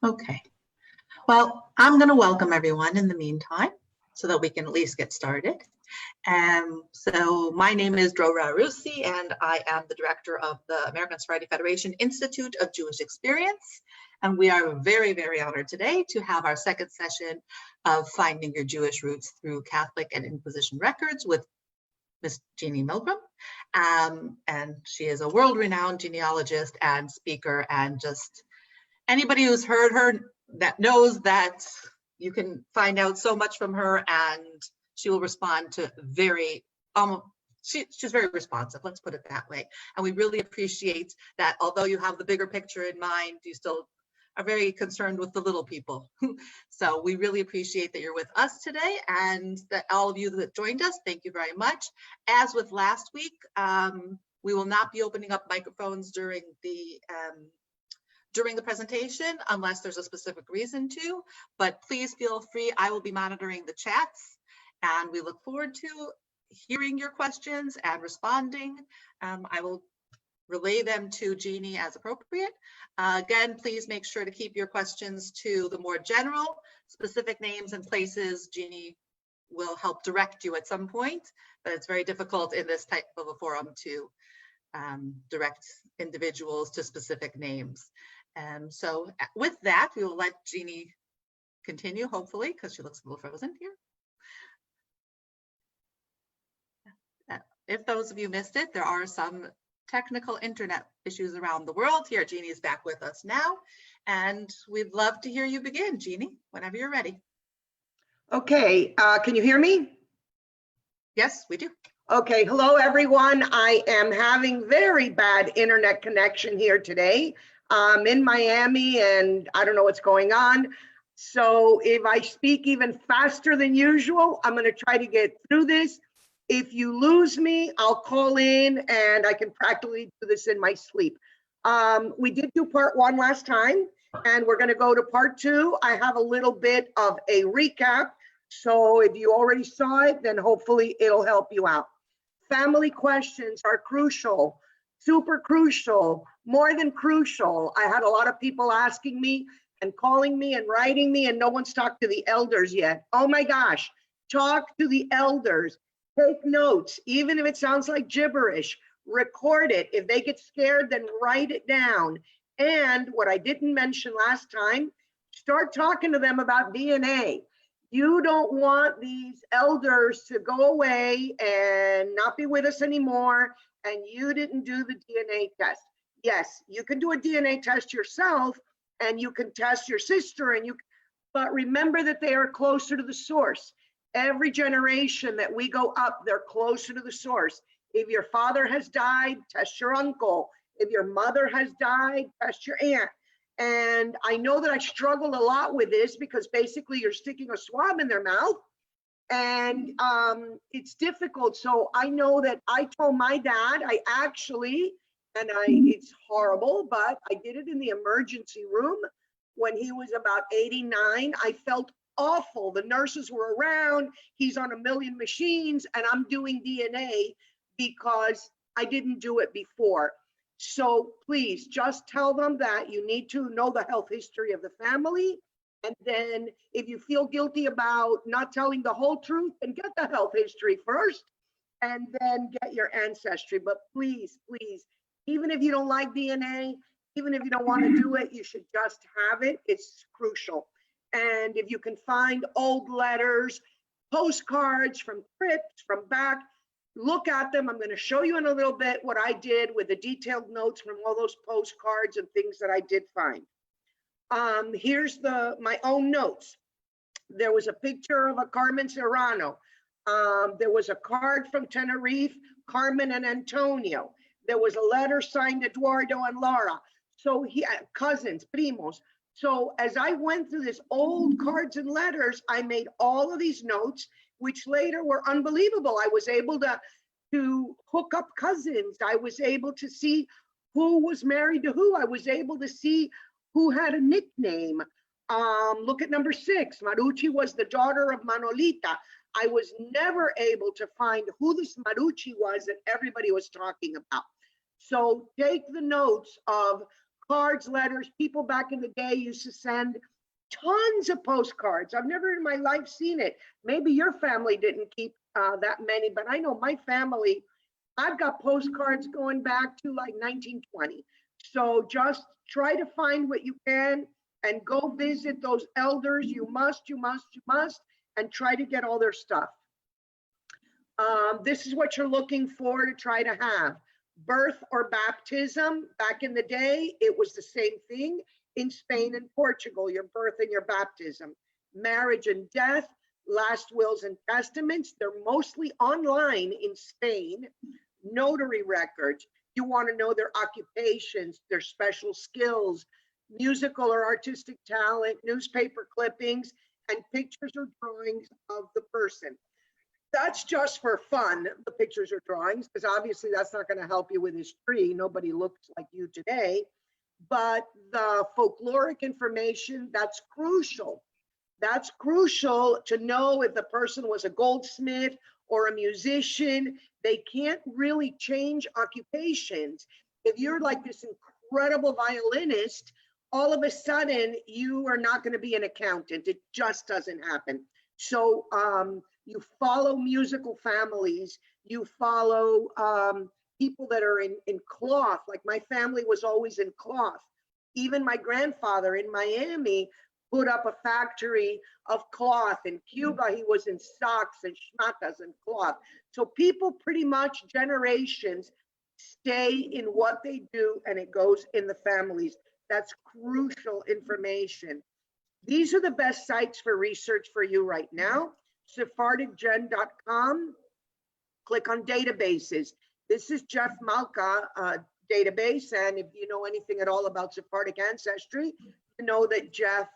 Okay. Well, I'm going to welcome everyone in the meantime so that we can at least get started. So my name is Drora Rusi, and I am the director of the American Sephardi Federation Institute of Jewish Experience. And we are very, very honored today to have our second session of Finding Your Jewish Roots Through Catholic and Inquisition Records with Ms. Genie Milgrom. And she is a world-renowned genealogist and speaker, and just anybody who's heard her that knows that you can find out so much from her, and she will respond to she's very responsive, let's put it that way. And we really appreciate that although you have the bigger picture in mind, you still are very concerned with the little people. So we really appreciate that you're with us today, and that all of you that joined us, thank you very much. As with last week, we will not be opening up microphones during the presentation unless there's a specific reason to, but please feel free. I will be monitoring the chats, and we look forward to hearing your questions and responding. I will relay them to Jeannie as appropriate. Again, please make sure to keep your questions to the more general, specific names and places. Jeannie will help direct you at some point, but it's very difficult in this type of a forum to direct individuals to specific names. So with that, we will let Jeannie continue, hopefully, because she looks a little frozen here. If those of you missed it, there are some technical internet issues around the world. Here, Jeannie is back with us now, and we'd love to hear you begin, Jeannie, whenever you're ready. Okay, can you hear me? Yes, we do. Okay, hello everyone. I am having very bad internet connection here today. I'm in Miami and I don't know what's going on. So if I speak even faster than usual, I'm going to try to get through this. If you lose me, I'll call in and I can practically do this in my sleep. We did do part one last time, and we're going to go to part two. I have a little bit of a recap. So if you already saw it, then hopefully it'll help you out. Family questions are crucial, super crucial, more than crucial. I had a lot of people asking me and calling me and writing me, and no one's talked to the elders yet. Oh my gosh, talk to the elders. Take notes, even if it sounds like gibberish. Record it. If they get scared, then write it down. And what I didn't mention last time, start talking to them about DNA. You don't want these elders to go away and not be with us anymore, and you didn't do the DNA test. Yes, you can do a DNA test yourself, and you can test your sister, but remember that they are closer to the source. Every generation that we go up, they're closer to the source. If your father has died, test your uncle. If your mother has died, test your aunt. And I know that I struggled a lot with this because basically you're sticking a swab in their mouth, and it's difficult. So I know that I told my dad, it's horrible, but I did it in the emergency room when he was about 89. I felt awful. The nurses were around, he's on a million machines, and I'm doing DNA because I didn't do it before. So please just tell them that you need to know the health history of the family. And then if you feel guilty about not telling the whole truth, then get the health history first and then get your ancestry. But please, please, even if you don't like DNA, even if you don't want to do it, you should just have it. It's crucial. And if you can find old letters, postcards from trips from back, look at them. I'm going to show you in a little bit what I did with the detailed notes from all those postcards and things that I did find. Here's my own notes. There was a picture of a Carmen Serrano. There was a card from Tenerife, Carmen and Antonio. There was a letter signed Eduardo and Laura. So cousins, primos. So as I went through this old cards and letters, I made all of these notes, which later were unbelievable. I was able to hook up cousins. I was able to see who was married to who. I was able to see who had a nickname. Look at number 6. Marucci was the daughter of Manolita. I was never able to find who this Marucci was that everybody was talking about. So take the notes of cards, letters. People back in the day used to send tons of postcards. I've never in my life seen it. Maybe your family didn't keep that many, but I know my family, I've got postcards going back to like 1920. So just try to find what you can and go visit those elders. You must, and try to get all their stuff. This is what you're looking for to try to have. Birth or baptism. Back in the day, it was the same thing in Spain and Portugal, your birth and your baptism. Marriage and death, last wills and testaments, they're mostly online in Spain. Notary records, you want to know their occupations, their special skills, musical or artistic talent, newspaper clippings, and pictures or drawings of the person. That's just for fun, the pictures or drawings, because obviously that's not going to help you with his tree. Nobody looks like you today. But the folkloric information, that's crucial. That's crucial to know if the person was a goldsmith or a musician. They can't really change occupations. If you're like this incredible violinist, all of a sudden you are not going to be an accountant. It just doesn't happen. So you follow musical families, you follow people that are in cloth. Like my family was always in cloth. Even my grandfather in Miami put up a factory of cloth. In Cuba, he was in socks and schmatas and cloth. So people pretty much generations stay in what they do, and it goes in the families. That's crucial information. These are the best sites for research for you right now. SephardicGen.com. Click on databases. This is Jeff Malka database, and if you know anything at all about Sephardic ancestry, you know that Jeff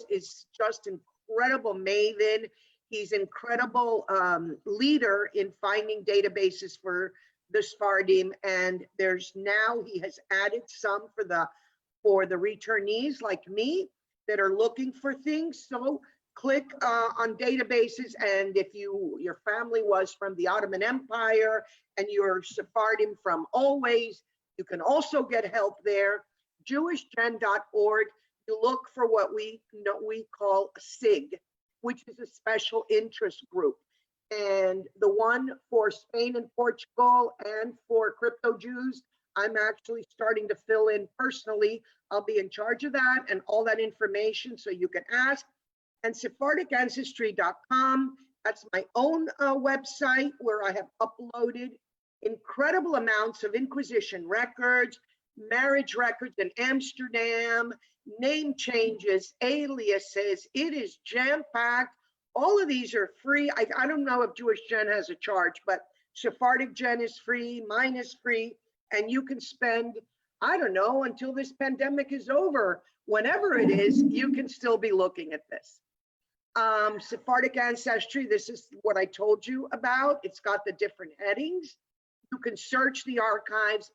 is just incredible maven. He's incredible leader in finding databases for the Sephardim, and there's now he has added some for the returnees like me that are looking for things. So click on databases, and if your family was from the Ottoman Empire and you're Sephardim from always, you can also get help there. JewishGen.org. You look for what we call a SIG, which is a special interest group. And the one for Spain and Portugal and for crypto Jews, I'm actually starting to fill in personally. I'll be in charge of that and all that information, so you can ask. And SephardiCancestry.com, that's my own website where I have uploaded incredible amounts of Inquisition records, marriage records in Amsterdam, name changes, aliases. It is jam-packed. All of these are free. I don't know if Jewish Gen has a charge, but Sephardic Gen is free, mine is free, and you can spend, I don't know, until this pandemic is over. Whenever it is, you can still be looking at this. Sephardic Ancestry, this is what I told you about. It's got the different headings. You can search the archives.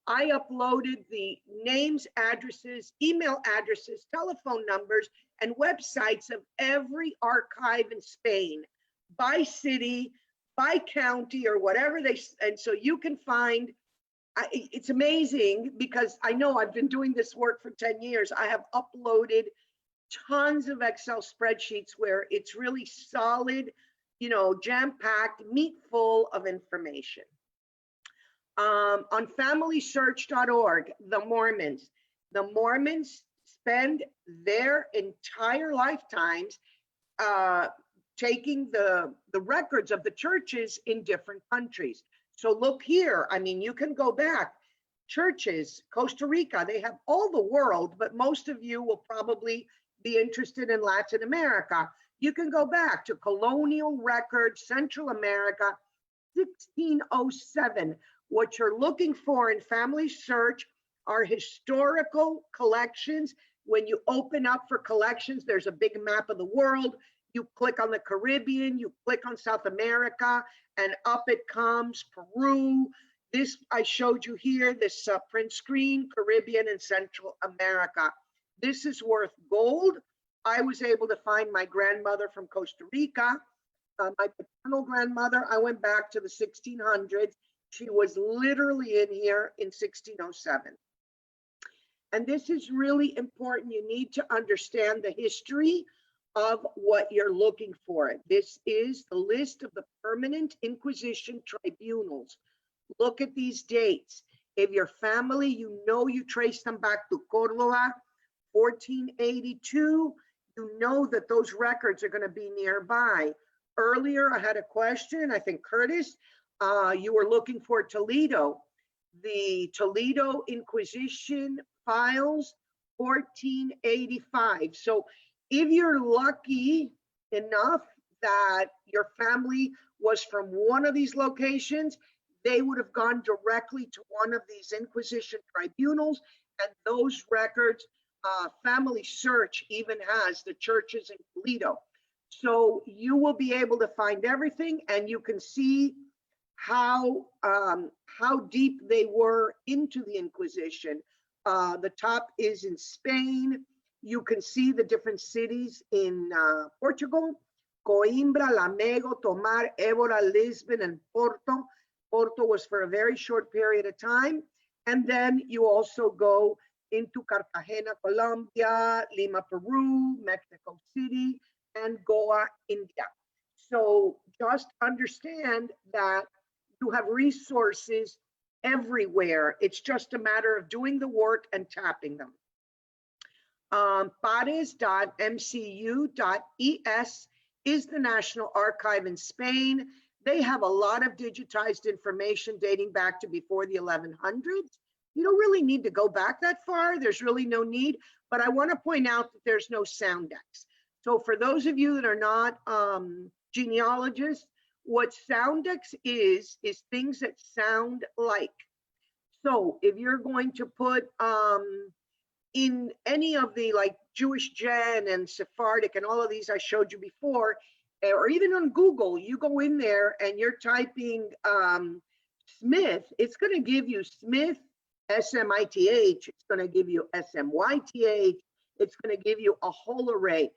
I uploaded the names, addresses, email addresses, telephone numbers, and websites of every archive in Spain by city, by county, or whatever and so you can find, it's amazing because I know I've been doing this work for 10 years. I have uploaded tons of Excel spreadsheets where it's really solid, jam-packed, meat full of information. On familysearch.org, the Mormons spend their entire lifetimes taking the records of the churches in different countries. So look here, I mean, you can go back. Churches, Costa Rica, they have all the world, but most of you will probably be interested in Latin America. You can go back to colonial records, Central America, 1607. What you're looking for in Family Search are historical collections. When you open up for collections, there's a big map of the world. You click on the Caribbean, you click on South America, and up it comes Peru. This I showed you here, this print screen, Caribbean and Central America. This is worth gold. I was able to find my grandmother from Costa Rica. My paternal grandmother, I went back to the 1600s. She was literally in here in 1607. And this is really important. You need to understand the history of what you're looking for. This is the list of the permanent Inquisition tribunals. Look at these dates. If your family, you know, you trace them back to Córdoba, 1482, you know that those records are going to be nearby. Earlier, I had a question, I think Curtis, you were looking for Toledo. The Toledo Inquisition files, 1485. So if you're lucky enough that your family was from one of these locations, they would have gone directly to one of these Inquisition tribunals, and those records, Family Search even has the churches in Toledo. So you will be able to find everything, and you can see how deep they were into the Inquisition. The top is in Spain. You can see the different cities in Portugal: Coimbra, Lamego, Tomar, Évora, Lisbon, and Porto. Porto was for a very short period of time. And then you also go into Cartagena, Colombia, Lima, Peru, Mexico City, and Goa, India. So just understand that you have resources everywhere. It's just a matter of doing the work and tapping them. Pares.mcu.es is the National Archive in Spain. They have a lot of digitized information dating back to before the 1100s. You don't really need to go back that far. There's really no need, but I want to point out that there's no Soundex. So for those of you that are not genealogists, what Soundex is things that sound like. So if you're going to put in any of the like Jewish Gen and Sephardic and all of these I showed you before, or even on Google, you go in there and you're typing Smith, it's going to give you Smith, S-M-I-T-H, it's going to give you S-M-Y-T-H, it's going to give you a whole array.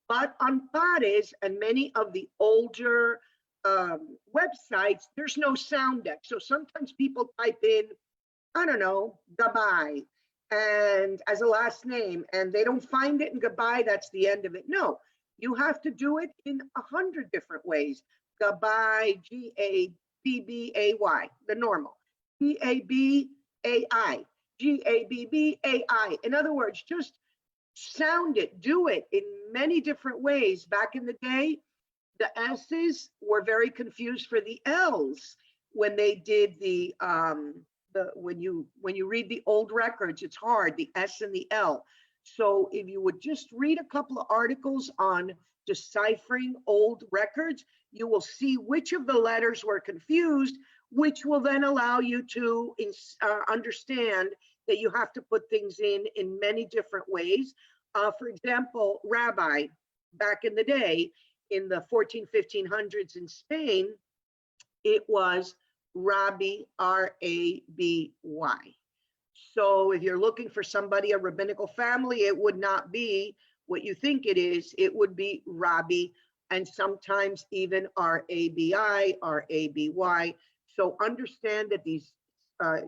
But on Pares and many of the older websites, there's no Soundex. So sometimes people type in, I don't know, Gabay, and as a last name, and they don't find it in Gabay, that's the end of it. No, you have to do it in 100 different ways. Gabay, G-A-B-B-A-Y, the normal. G-A-B-A-I, G-A-B-B-A-I. In other words, just sound it, do it in many different ways. Back in the day, the S's were very confused for the L's when they did when you read the old records, it's hard, the S and the L. So if you would just read a couple of articles on deciphering old records, you will see which of the letters were confused, which will then allow you to understand that you have to put things in many different ways. For example, rabbi, back in the day, in the 1500s in Spain, it was Rabbi, R-A-B-Y. So if you're looking for somebody, a rabbinical family, it would not be what you think it is. It would be Rabbi, and sometimes even R-A-B-I, R-A-B-Y. So understand that these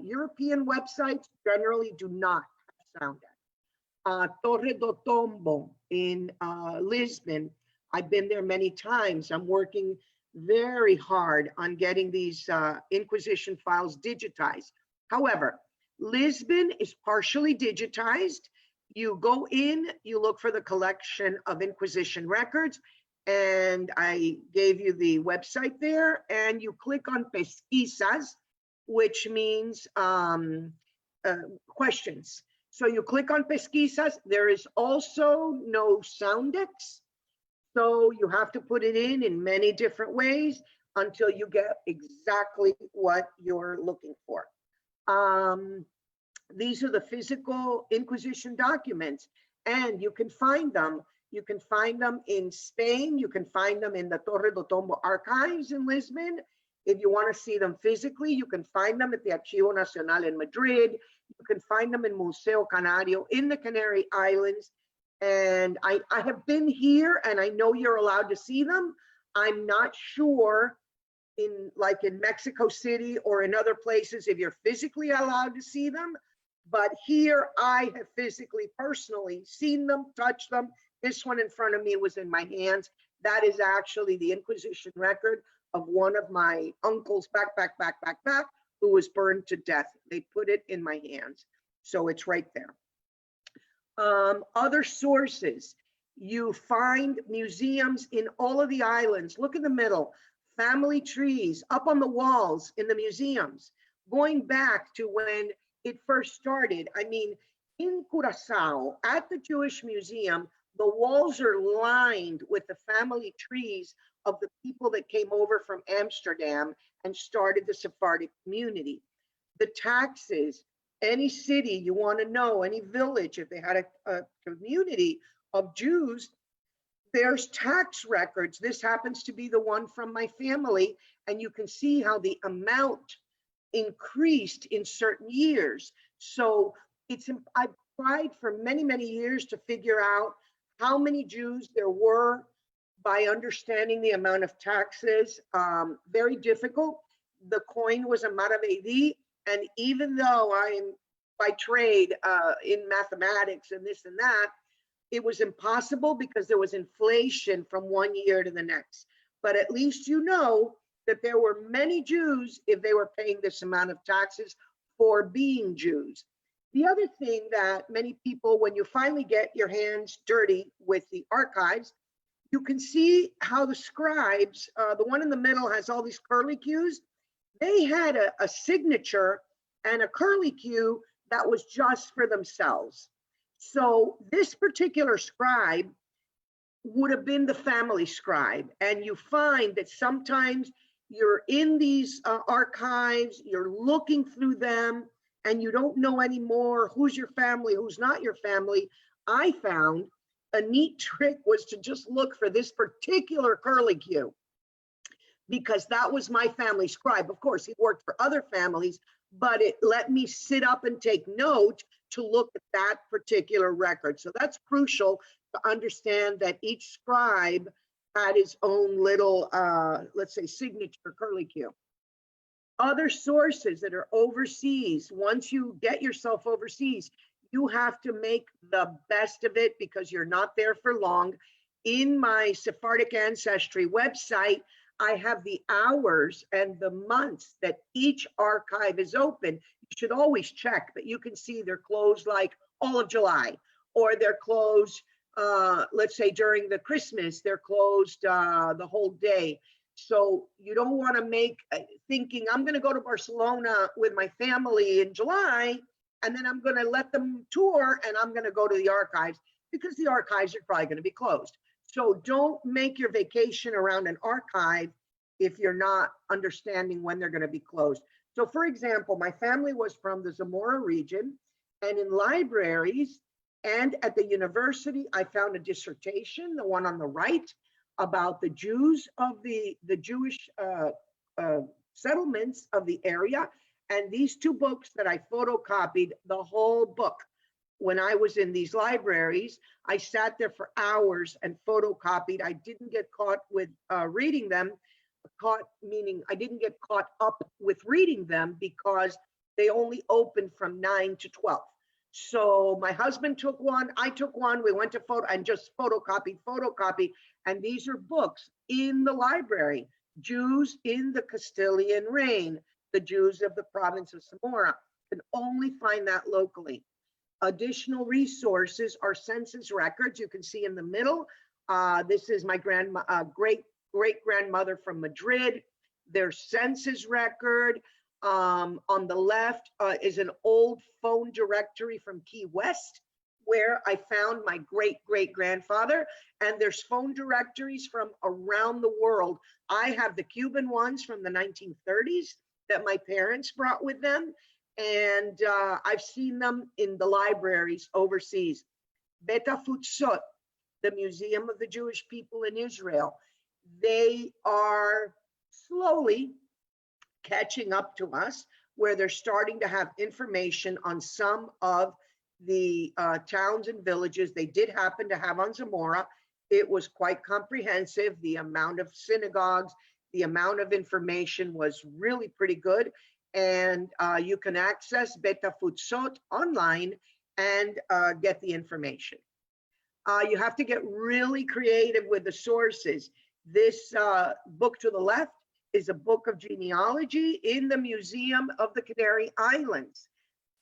European websites generally do not have Soundex. Torre do Tombo in Lisbon, I've been there many times. I'm working very hard on getting these Inquisition files digitized. However, Lisbon is partially digitized. You go in, you look for the collection of Inquisition records, and I gave you the website there, and you click on pesquisas, which means questions. So you click on pesquisas. There is also no Soundex. So you have to put it in many different ways until you get exactly what you're looking for. These are the physical Inquisition documents, and you can find them. You can find them in Spain. You can find them in the Torre do Tombo archives in Lisbon. If you want to see them physically, you can find them at the Archivo Nacional in Madrid. You can find them in Museo Canario in the Canary Islands. And I have been here, and I know you're allowed to see them. I'm not sure in Mexico City or in other places if you're physically allowed to see them, But here I have physically, personally seen them, touched them. This one in front of me was in my hands. That is actually the Inquisition record of one of my uncles back, who was burned to death. They put it in my hands. So it's right there. Other sources, you find museums in all of the islands. Look in the middle, family trees up on the walls in the museums, going back to when it first started. I mean, in Curacao, at the Jewish Museum, the walls are lined with the family trees of the people that came over from Amsterdam and started the Sephardic community. The taxes, any city you want to know, any village, if they had a community of Jews, there's tax records. This happens to be the one from my family, and you can see how the amount increased in certain years. So I've tried for many, many years to figure out how many Jews there were by understanding the amount of taxes. Very difficult. The coin was a maravedi, and even though I am by trade in mathematics and this and that, it was impossible because there was inflation from one year to the next. But at least you know that there were many Jews if they were paying this amount of taxes for being Jews. The other thing that many people, when you finally get your hands dirty with the archives, you can see how the scribes, the one in the middle has all these curlicues. They had a signature and a curlicue that was just for themselves. So this particular scribe would have been the family scribe. And you find that sometimes you're in these archives, you're looking through them, and you don't know anymore who's your family, who's not your family. I found a neat trick was to just look for this particular curlicue, because that was my family scribe. Of course, he worked for other families, but it let me sit up and take note to look at that particular record. So that's crucial to understand that each scribe had his own little, let's say, signature curlicue. Other sources that are overseas, once you get yourself overseas, you have to make the best of it because you're not there for long. In my Sephardic Ancestry website, I have the hours and the months that each archive is open. You should always check, but you can see they're closed like all of July, or they're closed, let's say during the Christmas, they're closed the whole day. So you don't want to make thinking, I'm going to go to Barcelona with my family in July, and then I'm going to let them tour and I'm going to go to the archives, because the archives are probably going to be closed. So don't make your vacation around an archive if you're not understanding when they're going to be closed. So for example, my family was from the Zamora region, and in libraries and at the university, I found a dissertation, the one on the right, about the Jews of the Jewish settlements of the area. And these two books that I photocopied, the whole book. When I was in these libraries, I sat there for hours and photocopied. I didn't get caught with reading them, meaning I didn't get caught up with reading them because they only opened from 9 to 12. So my husband took one, I took one, we went to photo and just photocopy. And these are books in the library. Jews in the Castilian reign, the Jews of the province of Zamora. You can only find that locally. Additional resources are census records. You can see in the middle, this is my great-grandmother from Madrid. Their census record. On the left is an old phone directory from Key West, where I found my great-great-grandfather. And there's phone directories from around the world. I have the Cuban ones from the 1930s that my parents brought with them. And I've seen them in the libraries overseas. Beta Futsot, the Museum of the Jewish People in Israel. They are slowly catching up to us, where they're starting to have information on some of the towns and villages they did happen to have on Zamora. It was quite comprehensive. The amount of synagogues, the amount of information was really pretty good. and you can access Beta Futsot online and get the information. You have to get really creative with the sources. This book to the left is a book of genealogy in the Museum of the Canary Islands.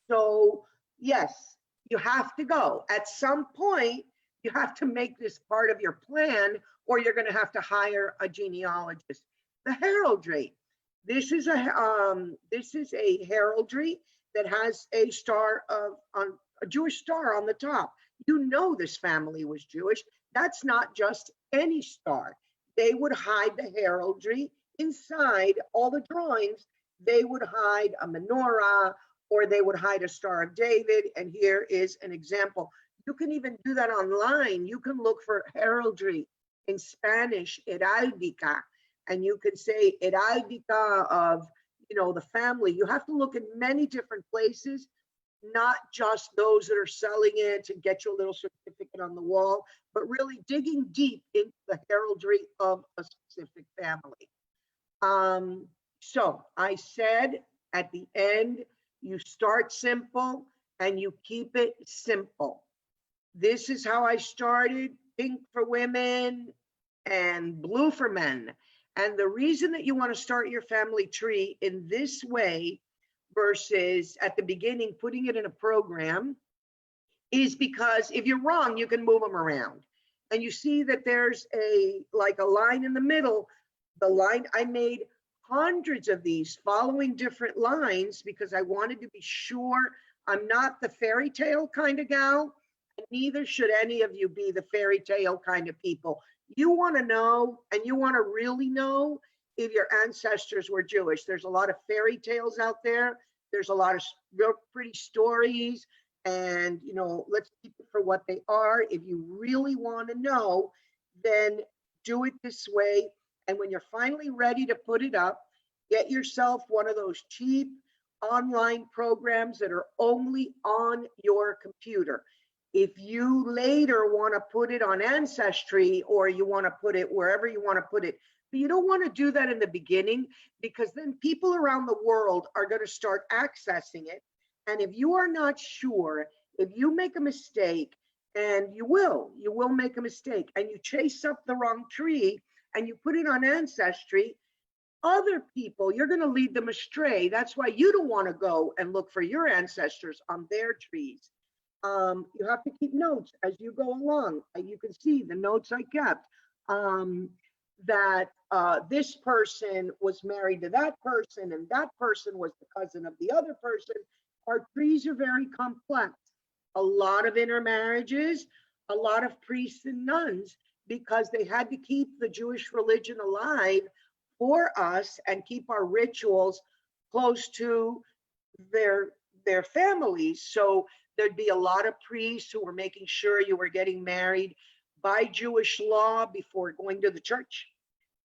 So yes, you have to go. At some point, you have to make this part of your plan, or you're going to have to hire a genealogist. The heraldry. This is a heraldry that has a star of a Jewish star on the top. You know this family was Jewish. That's not just any star. They would hide the heraldry inside all the drawings. They would hide a menorah, or they would hide a Star of David. And here is an example. You can even do that online. You can look for heraldry in Spanish, heráldica, and you can say heráldica of, the family. You have to look at many different places, not just those that are selling it to get you a little certificate on the wall, but really digging deep into the heraldry of a specific family. So I said at the end, you start simple and you keep it simple. This is how I started: pink for women and blue for men. And the reason that you want to start your family tree in this way versus at the beginning putting it in a program is because if you're wrong, you can move them around. And you see that there's a line in the middle. The line, I made hundreds of these following different lines because I wanted to be sure. I'm not the fairy tale kind of gal, and neither should any of you be the fairy tale kind of people. You want to know, and you want to really know, if your ancestors were Jewish. There's a lot of fairy tales out there. There's a lot of real pretty stories, and let's keep it for what they are. If you really want to know, then do it this way. And when you're finally ready to put it up, get yourself one of those cheap online programs that are only on your computer. If you later want to put it on Ancestry, or you want to put it wherever you want to put it, but you don't want to do that in the beginning, because then people around the world are going to start accessing it. And if you are not sure, if you make a mistake, and you will make a mistake, and you chase up the wrong tree and you put it on Ancestry, other people, you're going to lead them astray. That's why you don't want to go and look for your ancestors on their trees. You have to keep notes as you go along. You can see the notes I kept, that this person was married to that person, and that person was the cousin of the other person. Our trees are very complex. A lot of intermarriages, a lot of priests and nuns, because they had to keep the Jewish religion alive for us and keep our rituals close to their families. So there'd be a lot of priests who were making sure you were getting married by Jewish law before going to the church,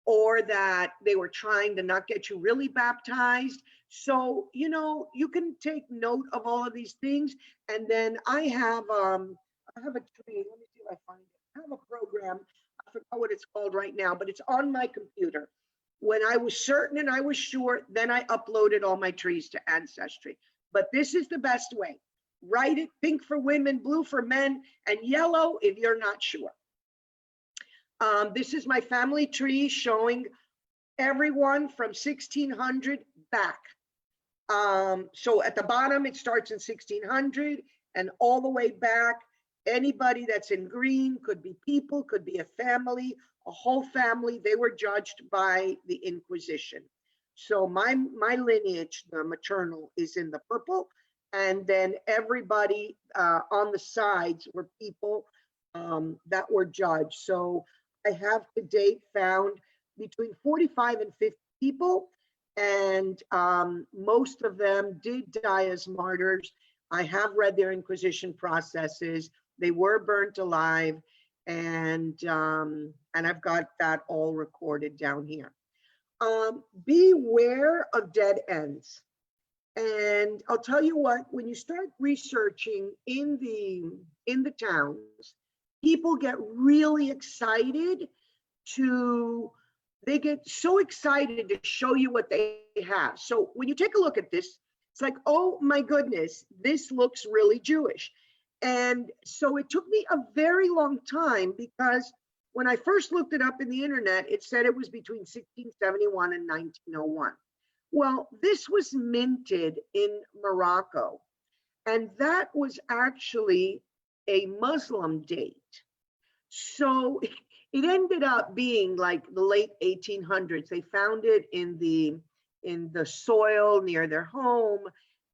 or that they were trying to not get you really baptized. So, you can take note of all of these things. And then I have a tree. Let me see if I find it. I have a program. I forgot what it's called right now, but it's on my computer. When I was certain and I was sure, then I uploaded all my trees to Ancestry. But this is the best way. Write it: pink for women, blue for men, and yellow if you're not sure. This is my family tree showing everyone from 1600 back. So at the bottom, it starts in 1600 and all the way back. Anybody that's in green could be people, could be a family, a whole family. They were judged by the Inquisition. So my lineage, the maternal, is in the purple. And then everybody on the sides were people that were judged. So I have to date found between 45 and 50 people, and most of them did die as martyrs. I have read their Inquisition processes. They were burnt alive, and I've got that all recorded down here. Beware of dead ends. And I'll tell you what, when you start researching in the towns, people get really excited to they get so excited to show you what they have. So when you take a look at this, it's like, oh my goodness, this looks really Jewish. And so it took me a very long time, because when I first looked it up in the internet, it said it was between 1671 and 1901. Well, this was minted in Morocco, and that was actually a Muslim date. So it ended up being like the late 1800s. They found it in the soil near their home.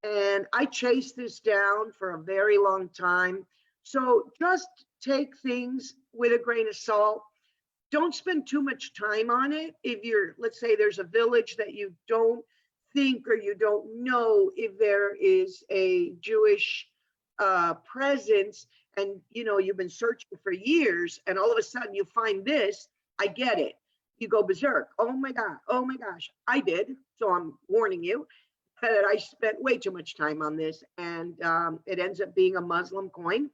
And I chased this down for a very long time. So just take things with a grain of salt. Don't spend too much time on it. If you're, let's say there's a village that you don't think, or you don't know if there is a Jewish presence, and you've been searching for years, and all of a sudden you find this, I get it. You go berserk. Oh my God, oh my gosh, I did. So I'm warning you that I spent way too much time on this, and it ends up being a Muslim coin.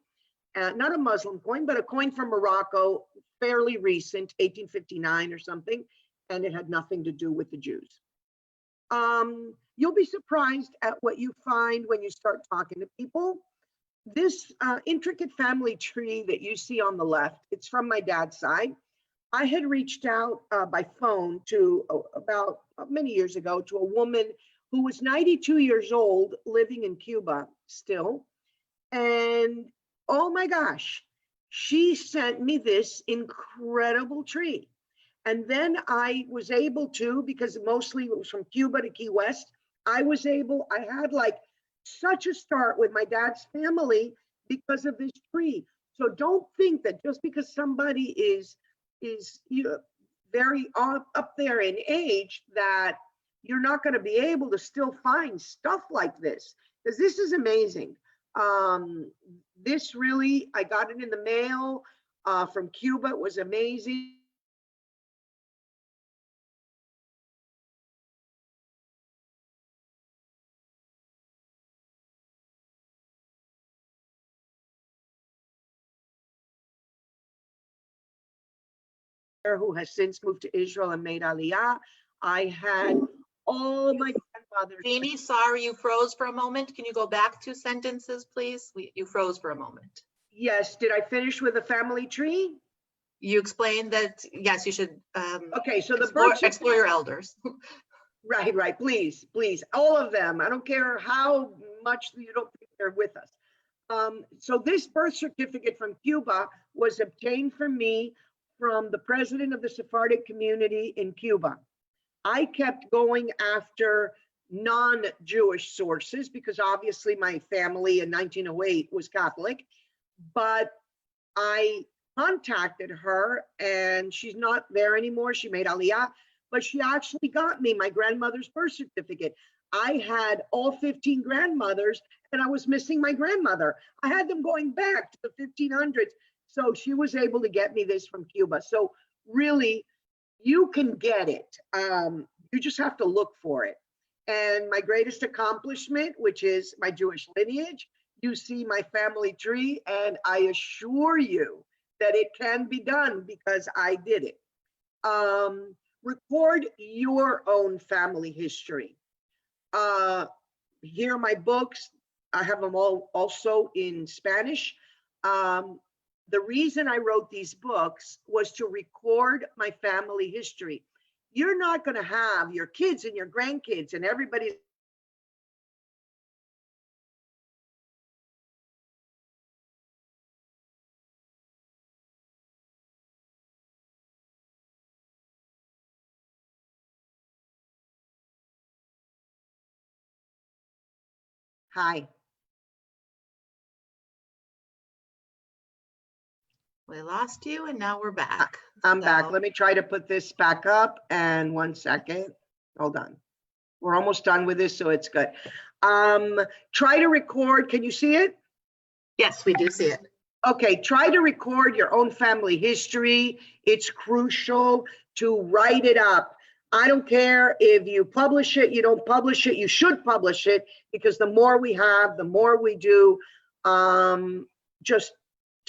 Not a Muslim coin, but a coin from Morocco, fairly recent, 1859 or something, and it had nothing to do with the Jews. You'll be surprised at what you find when you start talking to people. This intricate family tree that you see on the left, it's from my dad's side. I had reached out by phone to about many years ago to a woman who was 92 years old, living in Cuba still. And oh my gosh, she sent me this incredible tree. And then I was able to, because mostly it was from Cuba to Key West, I had like such a start with my dad's family because of this tree. So don't think that just because somebody is very up there in age, that you're not going to be able to still find stuff like this, because this is amazing. This really, I got it in the mail from Cuba. It was amazing. Who has since moved to Israel and made Aliyah. I had all my grandfathers. Jeannie, sorry, you froze for a moment. Can you go back 2 sentences, please? You froze for a moment. Yes, did I finish with a family tree? You explained that, yes, you should okay, so explore your elders. Right, please, all of them. I don't care how much you don't think they're with us. So this birth certificate from Cuba was obtained for me from the president of the Sephardic community in Cuba. I kept going after non-Jewish sources because obviously my family in 1908 was Catholic, but I contacted her and she's not there anymore. She made Aliyah, but she actually got me my grandmother's birth certificate. I had all 15 grandmothers and I was missing my grandmother. I had them going back to the 1500s. So she was able to get me this from Cuba. So really, you can get it. You just have to look for it. And my greatest accomplishment, which is my Jewish lineage, you see my family tree, and I assure you that it can be done because I did it. Record your own family history. Here are my books. I have them all also in Spanish. The reason I wrote these books was to record my family history. You're not going to have your kids and your grandkids and everybody. Hi. We lost you and now we're back. I'm back. Let me try to put this back up, and 1 second. Hold on. We're almost done with this, so it's good. Try to record. Can you see it? Yes, we do see it. Okay, try to record your own family history. It's crucial to write it up. I don't care if you publish it, you don't publish it, you should publish it, because the more we have, the more we do. Just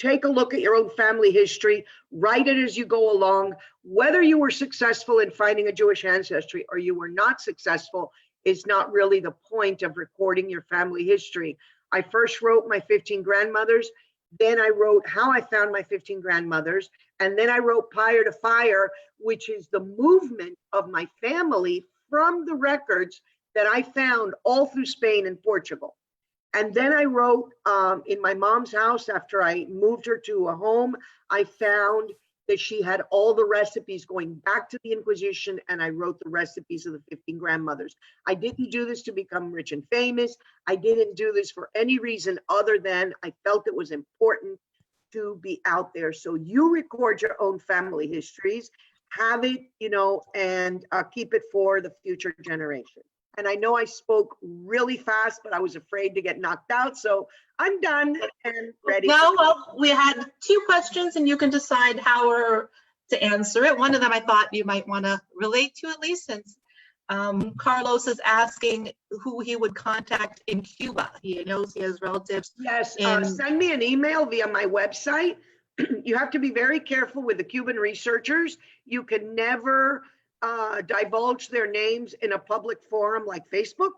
take a look at your own family history, write it as you go along. Whether you were successful in finding a Jewish ancestry or you were not successful is not really the point of recording your family history. I first wrote my 15 grandmothers, then I wrote how I found my 15 grandmothers, and then I wrote Pyre to Fire, which is the movement of my family from the records that I found all through Spain and Portugal. And then I wrote in my mom's house, after I moved her to a home, I found that she had all the recipes going back to the Inquisition, and I wrote the recipes of the 15 grandmothers. I didn't do this to become rich and famous. I didn't do this for any reason other than I felt it was important to be out there. So you record your own family histories, have it, and keep it for the future generation. And I know I spoke really fast, but I was afraid to get knocked out. So I'm done and ready. No, well, we had 2 questions and you can decide how to answer it. One of them I thought you might want to relate to, at least, since Carlos is asking who he would contact in Cuba. He knows he has relatives. Yes, send me an email via my website. You have to be very careful with the Cuban researchers. You can never divulge their names in a public forum like Facebook.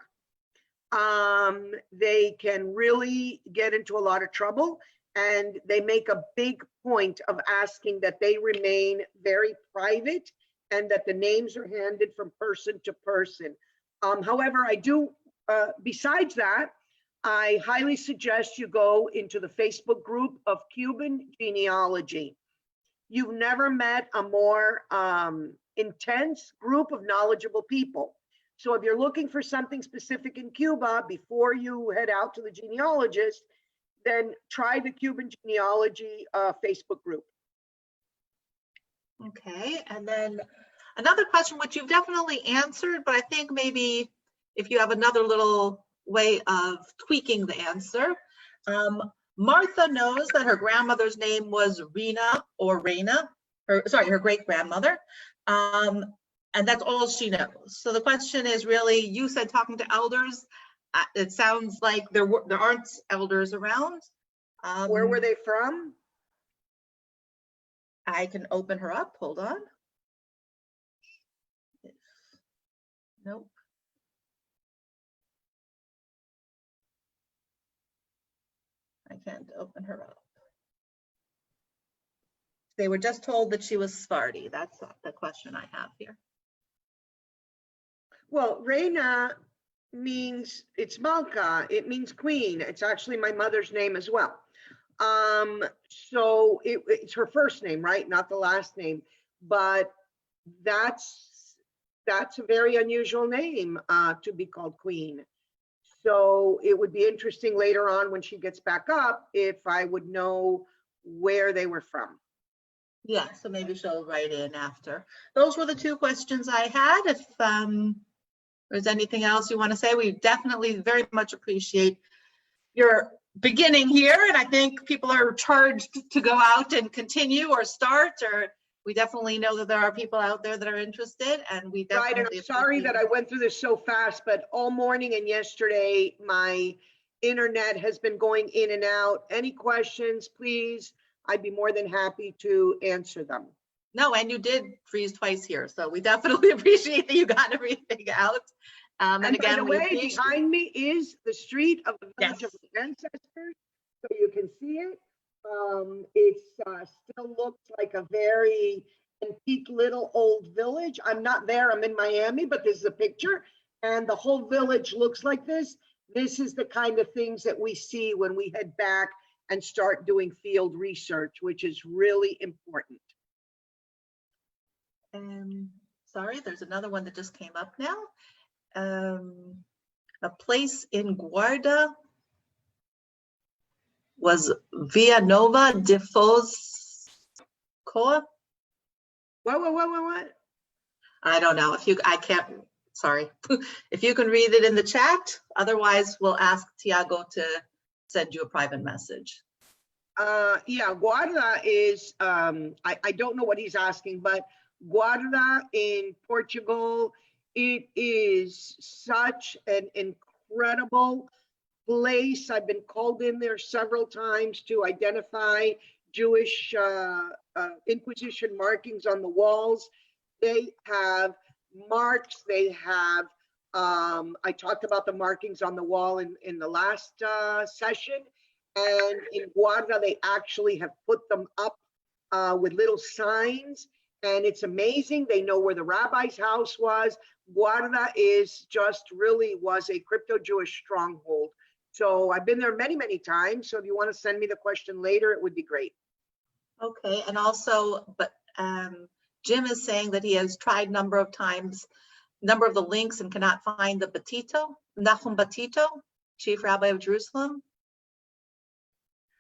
They can really get into a lot of trouble, and they make a big point of asking that they remain very private and that the names are handed from person to person. However, I do, besides that, I highly suggest you go into the Facebook group of Cuban Genealogy. You've never met a more intense group of knowledgeable people. So if you're looking for something specific in Cuba before you head out to the genealogist, then try the Cuban Genealogy Facebook group. Okay, and then another question, which you've definitely answered, but I think maybe if you have another little way of tweaking the answer. Martha knows that her grandmother's name was Rena or Reina, her great grandmother. And that's all she knows. So the question is really, you said talking to elders. It sounds like there aren't elders around. Where were they from? I can open her up. Hold on. Nope. I can't open her up. They were just told that she was Sephardi. That's the question I have here. Well, Reina means, it's Malka, it means queen. It's actually my mother's name as well. So it's her first name, right? Not the last name, but that's a very unusual name to be called queen. So it would be interesting later on when she gets back up if I would know where they were from. Yeah, so maybe she'll write in after. Those were the 2 questions I had. If there's anything else you want to say, we definitely very much appreciate your beginning here. And I think people are charged to go out and continue or start, or we definitely know that there are people out there that are interested, and we definitely. Right, and I'm sorry that I went through this so fast, but all morning and yesterday, my internet has been going in and out. Any questions, please? I'd be more than happy to answer them. No, and you did freeze twice here, so we definitely appreciate that you got everything out. And again, by the way, behind me is the street of the village of my ancestors, so you can see it. It still looks like a very antique little old village. I'm not there, I'm in Miami, but this is a picture, and the whole village looks like this. This is the kind of things that we see when we head back and start doing field research, which is really important. Sorry, there's another one that just came up now. A place in Guarda was Villanova de Foscoa. What? I don't know. I can't, sorry. If you can read it in the chat, otherwise we'll ask Tiago to send you a private message. Yeah, Guarda is, I don't know what he's asking, but Guarda in Portugal, it is such an incredible place. I've been called in there several times to identify Jewish Inquisition markings on the walls. They have marks, they have, I talked about the markings on the wall in the last session. And in Guarda, they actually have put them up with little signs. And it's amazing. They know where the rabbi's house was. Guarda is just really was a crypto-Jewish stronghold. So I've been there many, many times. So if you want to send me the question later, it would be great. Okay, and also, but Jim is saying that he has tried number of the links and cannot find the Nahum Batito, Chief Rabbi of Jerusalem.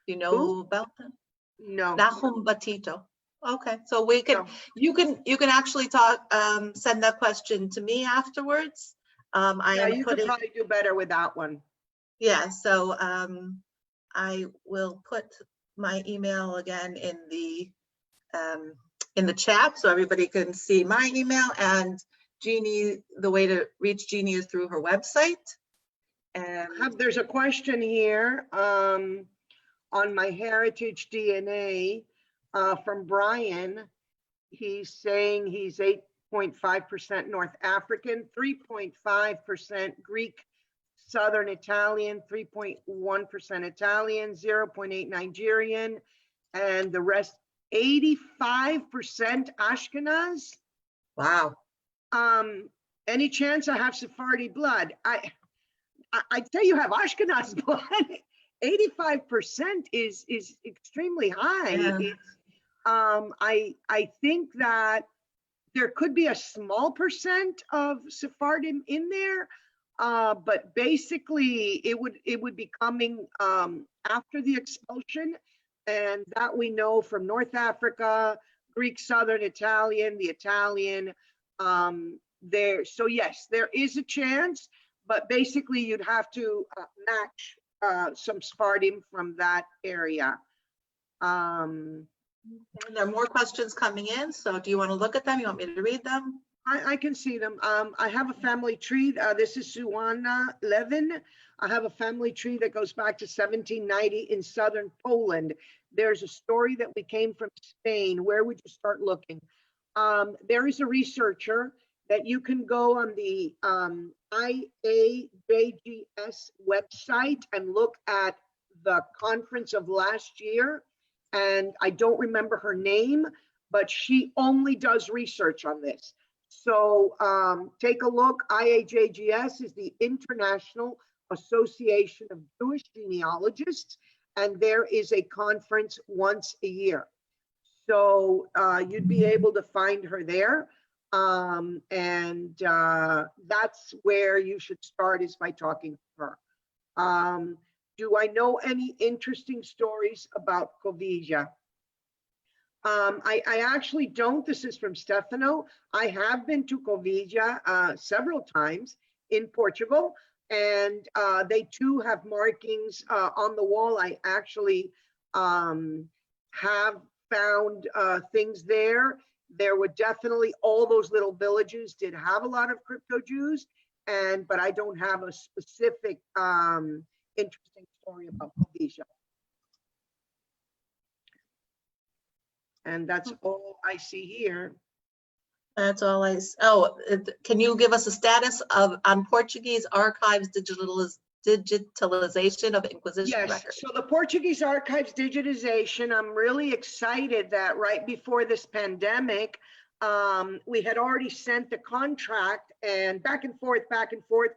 Do you know Who? about that? No. Nahum Batito. Okay, so we can, No. you can actually send that question to me afterwards. Yeah, you could probably do better with that one. Yeah, so I will put my email again in the chat so everybody can see my email, and Jeannie, the way to reach Jeannie is through her website. And There's a question here on my heritage DNA from Brian. He's saying he's 8.5% North African, 3.5% Greek, Southern Italian, 3.1% Italian, 0.8 Nigerian, and the rest 85% Ashkenaz. wow. Any chance I have Sephardi blood? I'd say you have Ashkenaz blood. 85% is extremely high. Yeah. I think that there could be a small percent of Sephardim in there, but basically it would be coming after the expulsion, and that we know from North Africa, Greek, Southern Italian, the Italian there. So yes, there is a chance, but basically you'd have to match some Sephardim from that area. And there are more questions coming in, so do you want to look at them? You want me to read them? I can see them. I have a family tree. This is Suwana Levin. I have a family tree that goes back to 1790 in southern Poland. There's a story that we came from Spain. Where would you start looking? There is a researcher that you can go on the IAJGS website and look at the conference of last year. And I don't remember her name, but she only does research on this. So take a look. IAJGS is the International Association of Jewish Genealogists, and there is a conference once a year. So you'd be able to find her there. And that's where you should start, is by talking to her. Do I know any interesting stories about Covija? I actually don't. This is from Stefano. I have been to Covija several times in Portugal, and they too have markings on the wall. I actually have found things there. There were definitely, all those little villages did have a lot of crypto Jews, but I don't have a specific interesting story about Covija. And that's all I see here. That's all can you give us a status on Portuguese archives digitalization of Inquisition records? Yes, so the Portuguese archives digitization, I'm really excited that right before this pandemic, we had already sent the contract, and back and forth,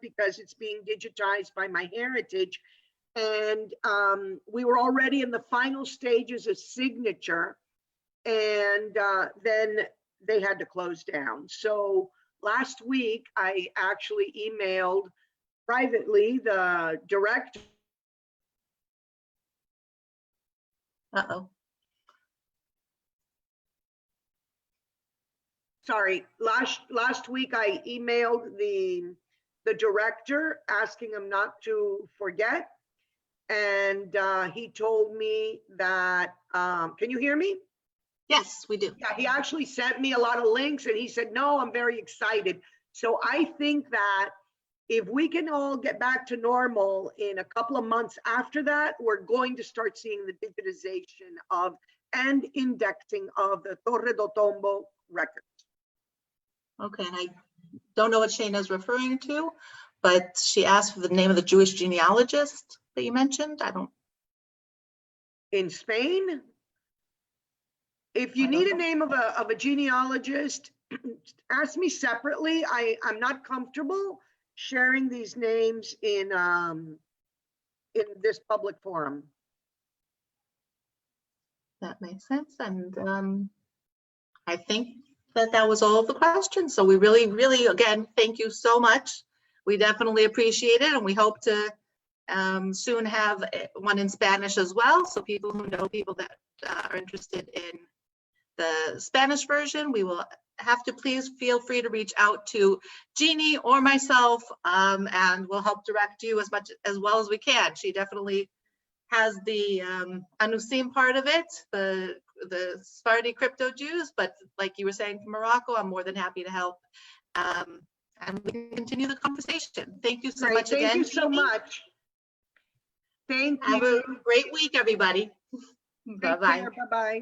because it's being digitized by MyHeritage. And we were already in the final stages of signature, and then they had to close down. So last week, I actually emailed privately the director. Sorry, last week I emailed the director asking him not to forget, and he told me that, can you hear me? Yes, we do. Yeah, he actually sent me a lot of links, and he said, no, I'm very excited. So I think that If we can all get back to normal in a couple of months after that, we're going to start seeing the digitization of and indexing of the Torre do Tombo records. Okay, and I don't know what Shayna's referring to, but she asked for the name of the Jewish genealogist that you mentioned. I don't. In Spain, if you I don't need a know. name of a genealogist, ask me separately. I'm not comfortable sharing these names in this public forum. That makes sense. And I think that was all of the questions. So we really, really, again, thank you so much. We definitely appreciate it. And we hope to soon have one in Spanish as well. So people who know people that are interested in the Spanish version, we will have to please feel free to reach out to Genie or myself, and we'll help direct you as well as we can. She definitely has the Anusim part of it, the Sephardi crypto Jews, but like you were saying from Morocco, I'm more than happy to help. And we can continue the conversation. Thank you so much again. Thank you so much. Thank you. Have a great week, everybody. Bye-bye. Bye-bye.